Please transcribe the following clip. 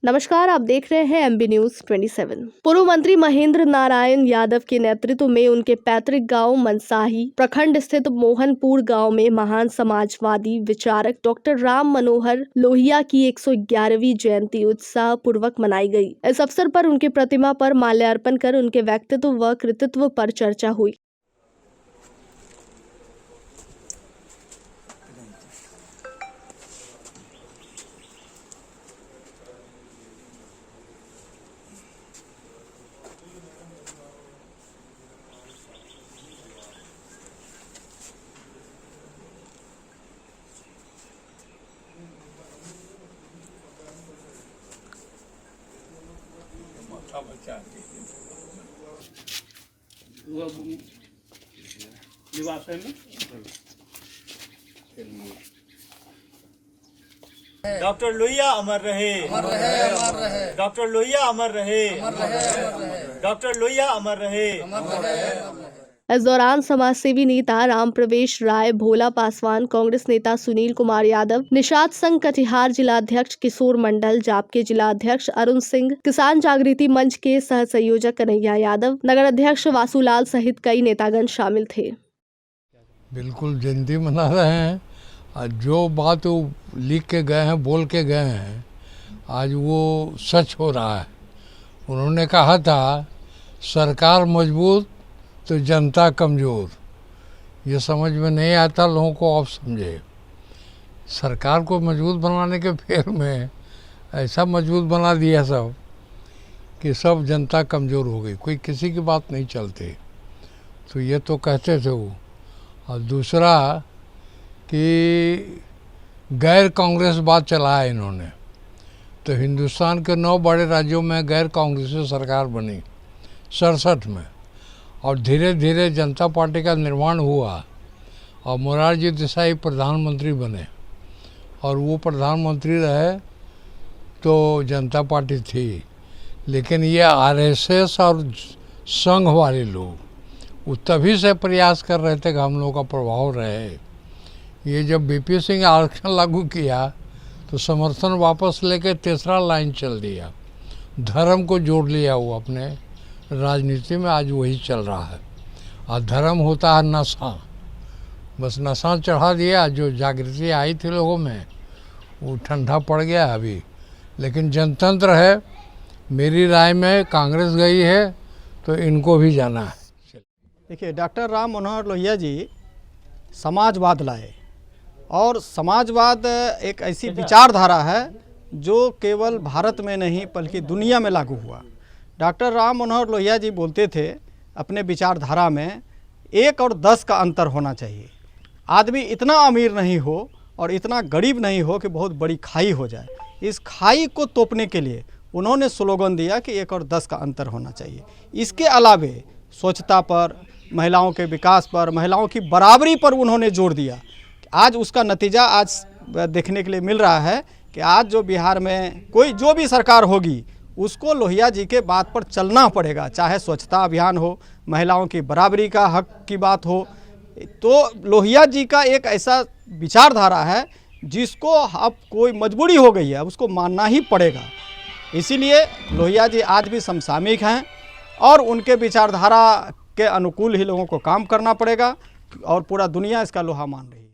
नमस्कार, आप देख रहे हैं एमबी न्यूज 27। पूर्व मंत्री महेंद्र नारायण यादव के नेतृत्व में उनके पैतृक गांव मनसाही प्रखंड स्थित मोहनपुर गांव में महान समाजवादी विचारक डॉक्टर राम मनोहर लोहिया की 111वीं जयंती उत्साह पूर्वक मनाई गई। इस अवसर पर उनकी प्रतिमा पर माल्यार्पण कर उनके व्यक्तित्व व कृतित्व पर चर्चा हुई। डॉक्टर लोहिया अमर रहे, डॉक्टर लोहिया अमर रहे, डॉक्टर लोहिया अमर रहे। इस दौरान समाजसेवी नेता राम प्रवेश राय, भोला पासवान, कांग्रेस नेता सुनील कुमार यादव, निषाद संघ कटिहार जिलाध्यक्ष किशोर मंडल, जापके जिलाध्यक्ष अरुण सिंह, किसान जागृति मंच के सह संयोजक कन्हैया यादव, नगर अध्यक्ष वासुलाल सहित कई नेतागण शामिल थे। बिल्कुल जयंती मना रहे हैं। आज जो बात वो लिख के गए हैं, बोल के गए हैं, आज वो सच हो रहा है। उन्होंने कहा था सरकार मजबूत तो जनता कमज़ोर। ये समझ में नहीं आता लोगों को, आप समझे। सरकार को मजबूत बनाने के फेर में ऐसा मजबूत बना दिया सब कि सब जनता कमज़ोर हो गई, कोई किसी की बात नहीं चलती। तो ये तो कहते थे वो। और दूसरा कि गैर कांग्रेस बात चलाया इन्होंने। तो हिंदुस्तान के 9 बड़े राज्यों में गैर कांग्रेसी सरकार बनी 67 में, और धीरे धीरे जनता पार्टी का निर्माण हुआ और मोरारजी देसाई प्रधानमंत्री बने, और वो प्रधानमंत्री रहे तो जनता पार्टी थी। लेकिन ये आरएसएस और संघ वाले लोग वो तभी से प्रयास कर रहे थे कि हम लोगों का प्रभाव रहे। ये जब बीपी सिंह आरक्षण लागू किया तो समर्थन वापस लेके तीसरा लाइन चल दिया, धर्म को जोड़ लिया वो अपने राजनीति में। आज वही चल रहा है। और धर्म होता है नशा, बस नशा चढ़ा दिया। जो जागृति आई थी लोगों में वो ठंडा पड़ गया अभी। लेकिन जनतंत्र है, मेरी राय में कांग्रेस गई है तो इनको भी जाना है। देखिए, डॉक्टर राम मनोहर लोहिया जी समाजवाद लाए, और समाजवाद एक ऐसी विचारधारा है जो केवल भारत में नहीं बल्कि दुनिया में लागू हुआ। डॉक्टर राम मनोहर लोहिया जी बोलते थे अपने विचारधारा में 1 और 10 का अंतर होना चाहिए। आदमी इतना अमीर नहीं हो और इतना गरीब नहीं हो कि बहुत बड़ी खाई हो जाए। इस खाई को तोपने के लिए उन्होंने स्लोगन दिया कि 1 और 10 का अंतर होना चाहिए। इसके अलावे स्वच्छता पर, महिलाओं के विकास पर, महिलाओं की बराबरी पर उन्होंने जोर दिया। आज उसका नतीजा आज देखने के लिए मिल रहा है कि आज जो बिहार में कोई जो भी सरकार होगी उसको लोहिया जी के बात पर चलना पड़ेगा, चाहे स्वच्छता अभियान हो, महिलाओं की बराबरी का हक की बात हो। तो लोहिया जी का एक ऐसा विचारधारा है जिसको अब कोई मजबूरी हो गई है, उसको मानना ही पड़ेगा। इसीलिए लोहिया जी आज भी समसामयिक हैं और उनके विचारधारा के अनुकूल ही लोगों को काम करना पड़ेगा, और पूरा दुनिया इसका लोहा मान रही है।